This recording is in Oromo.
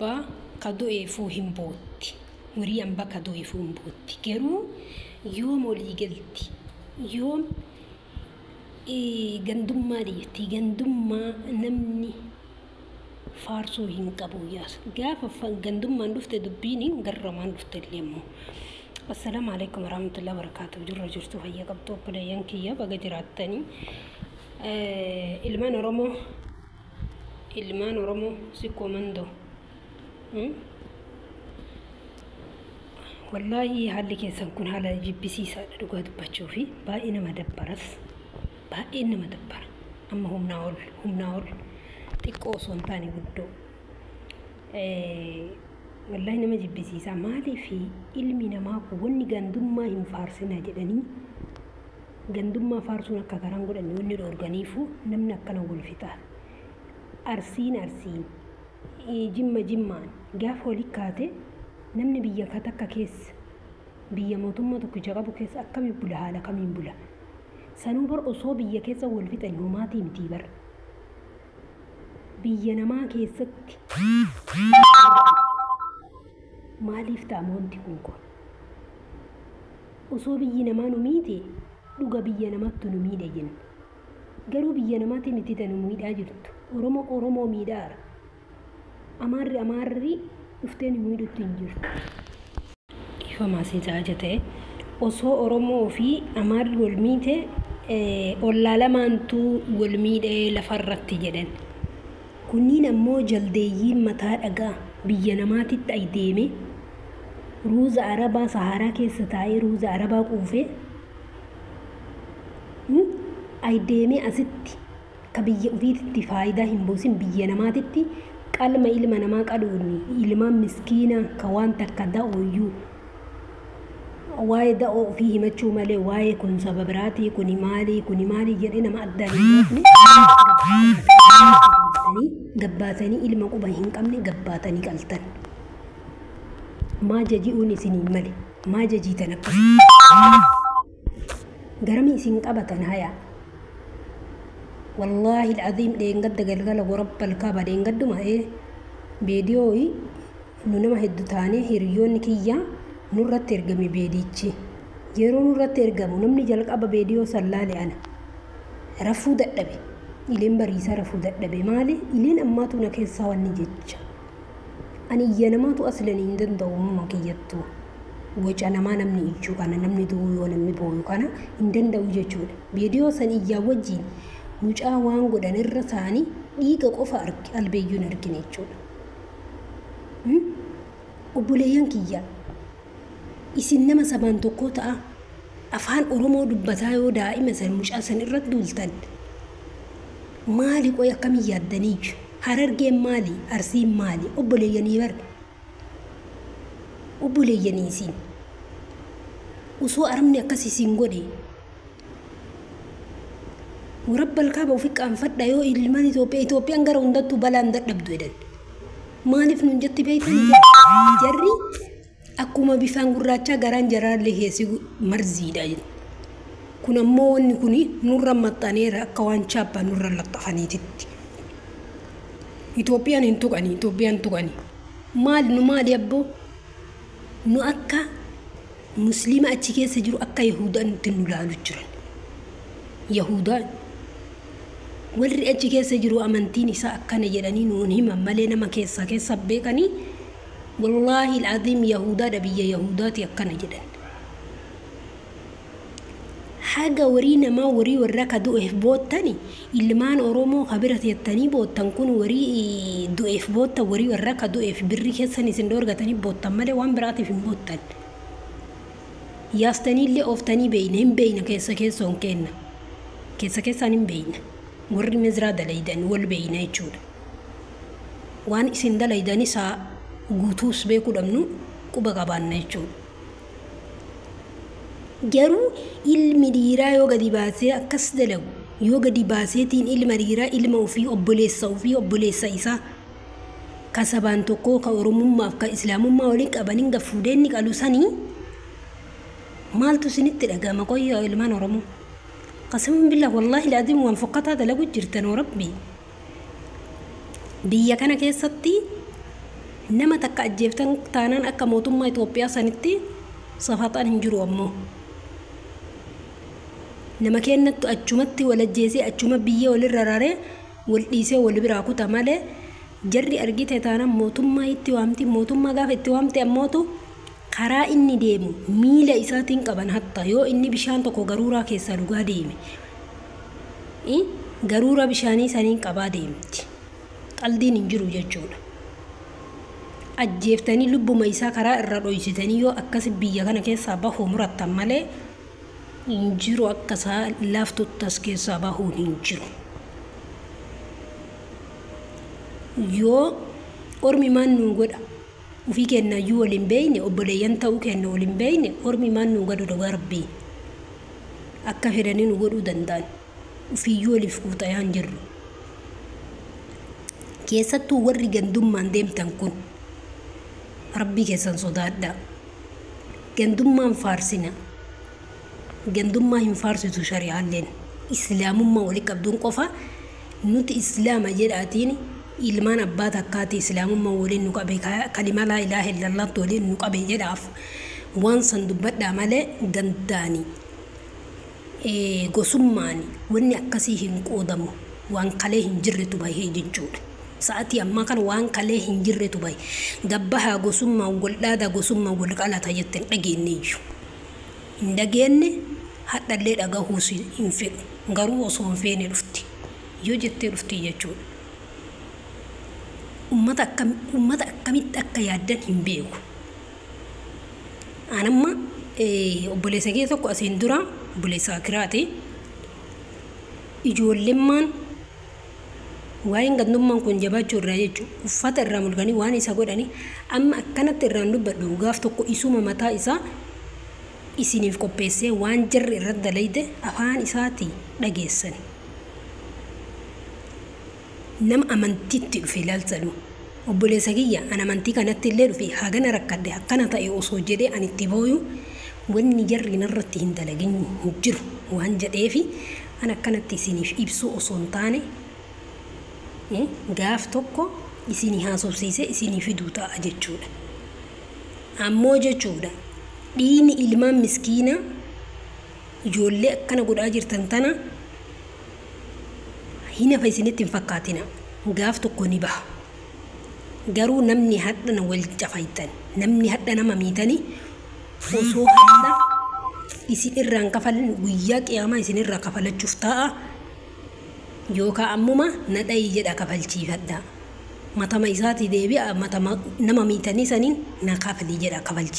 با كادو إيفو همبوتي مريم با كادو إيفو همبوتي كرو يوم ولي قلتي يوم جندم ما ريتي جندم ما نمني فارسو هنقبو ياس قاف جندم ما نفت دبيني قرر ما نفت اليمو. السلام عليكم ورحمة الله وبركاته. جرى جرتو هيا قبطو بلا ينكي يا بقى جراتني ilmaan oromoo si komando wallahi haalli keessan kun haala jibbisiisaadha dhugaa dubbachuu fi baay'ee nama dabbaras baay'ee nama dabbara amma humnaa ol xiqqoo osoo hin taane guddoo wallahi nama jibbisiisaa maalii fi ilmi namaa kun wanni gandummaa hin faarsina jedhanii gandummaa faarsuun akka karaan godhanii wanni dhoorganiifu namni akkana wulfitaa arsiin jimmaan gaafa walii kaate namni biyya takka keessa biyya mootummaa tokkicha qabu keessa akkamiin bula haala kamiin bula sanuu bar osoo biyya keessa wal fixan homaatii miti bar biyya namaa keessatti maaliif ta'ama wanti kun osoo biyyi namaa nu miite dhuga biyya namaatti nu miidhe jenna garuu biyya namaatti miti tanu miidhaa jirtu oromoo miidhaara amaarri dhufteen miidhutti hin jirtu ifa maasii jaaja ta'e osoo oromoo fi amaarri wal miite ollaa lamaantu wal miidhee lafarratti jedhan kunniin ammoo jaldeeyyiin mataa dhagaa biyya namaatitti ay deeme ruuza arabaa saharaa keessa taa'ee ruuza arabaa quufee ay deeme asitti ka biyya ufiitti faayidaa hin buusin biyya namaatitti qalma ilma namaa qaluuni ilmaan miskiina ka waan takka da'ooyyuu waa'ee da'oo ofii himachuu malee waa'ee kun sababa biraatii kuni maalii jedhee nama addaan hin gabbaatanii ilma quba hin qabne gabbaatanii qaltan maa jaji'uun isiniin male maa jajiitan akkasii garami isin qabatan hayaa والله العظيم دينغد غلغل ورب الكعبه دينغد ما فيديوي نونما هدتاني هيريون كيا نورت ترغمي بيديچي يرو نورت ترغمو نمني جلق ابا فيديو سلالي انا رفو ددبي إلين بريسا رفو ددبي مالي إلين اماتو نكيسا واني جيچ اني ينماتو اصلا ندن دوم مكيتو وجانا ما نمني ايچو كانا نمني دو نمني بويو كانا ندن دو جيچو فيديو سن ايا وجين mucaa waan godhan irra taanii dhiiga qofa albeeyyuun argine jechuudha. Obboleeyyan kiyya isin nama sabaan tokko ta'a afaan oromoo dubbataa yoo daa'ima san mucaa san irratti duultan maali qoy akkamii yaaddanii harargeen maali arsiin maali obboleeyyanii bar obboleeyyanii isin usoo aramni akkas isin godhe ورب الكعبة وفيك أنفد يو إلمان إثيوبيا أنجر وندتو بلا ندت نبدو إدن ما نفن نجت بيتني جري أكو ما بيفان قراتشا غران جرار ليه سيو مرزي داين كنا مون كوني نور متانير كوان شابا نور لطفاني تت إثيوبيا ننتقني مال يبو نو أكا مسلمة أتشكي سجرو أكا يهودا نتنولالو جران يهودا warri achi keessa jiru amantiin isaa akkana jedhanii nuun himan malee nama keessa beekanii wallahi alazim yahudaadha biyya yahudaati akkana jedhan haga warii namaa warii warra ka du'eef boottani ilmaan oromoo kabirat yettanii boottan kun warii du'eef bootta warii warra ka du'eef birri keessan isin dhoorgatanii boottan malee waan biraatiif hin boottan yaastaniillee ooftanii hin beeyna keessoon kenna keessaan hin beeyna warri mezraa dalaydan wal beeyna jechuudha waan isin dalaydan isaa guutuus beekuu dhabnu quba qabaanna jechuudha garuu ilmi dhiiraa yoo gadi baasee akkas dalagu yoo gadi baaseetiin ilma dhiiraa ilma ofii obboleessa isaa ka sabaan tokko ka oromummaaf ka islaamummaa waliin qabaniin gafuudeenni qalusanii maaltu isinitti dhagama qoyyaa ilmaan oromoo قسم بالله والله العظيم وانفقت هذا لو جرتن وربي بيا كان كيستي nama takka ajjeeftan taanaan akka mootummaa Itoophiyaa sanitti safaxaan hin jiru ammoo nama kennattu achumatti wal ajjeesee achuma biyya walirra raree wal dhiisee wal biraa kuta malee jarri argite taanaan mootummaa itti waamti mootummaa gaafa itti waamte ammootu karaa inni deemu miila isaatiin qaban hatta yoo inni bishaan tokko garuuraa keessaa dhugaa deeme garuura bishaanii saniin qabaa deemti qaldiin hin jiru jechuudha ajjeeftanii lubbuma isaa karaa irra dhoysitanii yoo akkas biyya kana keessaa bahuu murattan malee hin jiru akkasaa laaftuttas keessaa bahuu hin jiru yoo ormi maan nuu godha ufii kennayyuu waliin beeyne obboleeyyan ta'uu kenna waliin beeyne ormi maan nuu godhu dhugaa rabbii akka fedhanii nu godhuu danda'an ufiyyuu waliif kuutayaan jirru keessattuu warri gandummaan deemtan kun rabbii keessan sodaadhaa gandummaan faarsina gandummaa hin faarsitu shari'aalleen islaamummaa walii qabduun qofa nuti islaama jedhaatiin ilmaan abbaa takkaati islaamummaa waliin nu qabe kalima laa ilaaha illallah waliin nu qabe jedhaaf waan san dubbadhaa malee gandaani gosummaani wanni akkasii hin qoodamu waan kalee hin jirretu bahee jechuudha sa'atii ammaa kana waan kalee hin jirretu bahee gabbahaa gosummaa waldhaadhaa gosummaa walqalata jetten dhageenyeeyyu hin dhageenye hadhallee dhagahuus hin fedhu garuu osoo hin feene dhufti yoo jettee dhufti jechuudha ummata akkamitti akka yaaddan hin beeku anamma obboleessa kee tokko asiin dura obboleessa Akiraati ijoollemmaan waa'een gandummaan kun jabaachuu irraa jechuudha uffata irraa mulqanii waan isa godhanii amma akkanatti irraan dubbadhu gaaf tokko isuma mataa isaa isiniif qopheessee waan jarri irra dalayde afaan isaatii dhageessani nama amantiitti dhufe ilaalchadhu obboleessa kiyya an amantii kanatti illee dhufe hagana rakkadhe akkana ta'e osoo jedhee an itti booyu wanni jarri narratti hin dalagin hin jiru waan jedheefi an akkanatti isiniif ibsu osoo hin taane gaaf tokko isinii haasofsiisee isinii fiduu ta'a jechuudha ammoo jechuudha dhiini ilmaan miskiina ijoollee akkana godhaa jirtan tana hinafa isinitti hin fakkaatina gaaf tokko ni baha garuu namni hadhana wal cafaytan namni hadha nama miitanii osoo hadha isin irraan kafalan guyyaa qiyaamaa isin irraa kafalachuuf ta'a yookaan ammuma nadhayi jedha kafalchiifadha matama isaatii deebi'a matama nama miitanii saniin na kafalii jedha kafalchi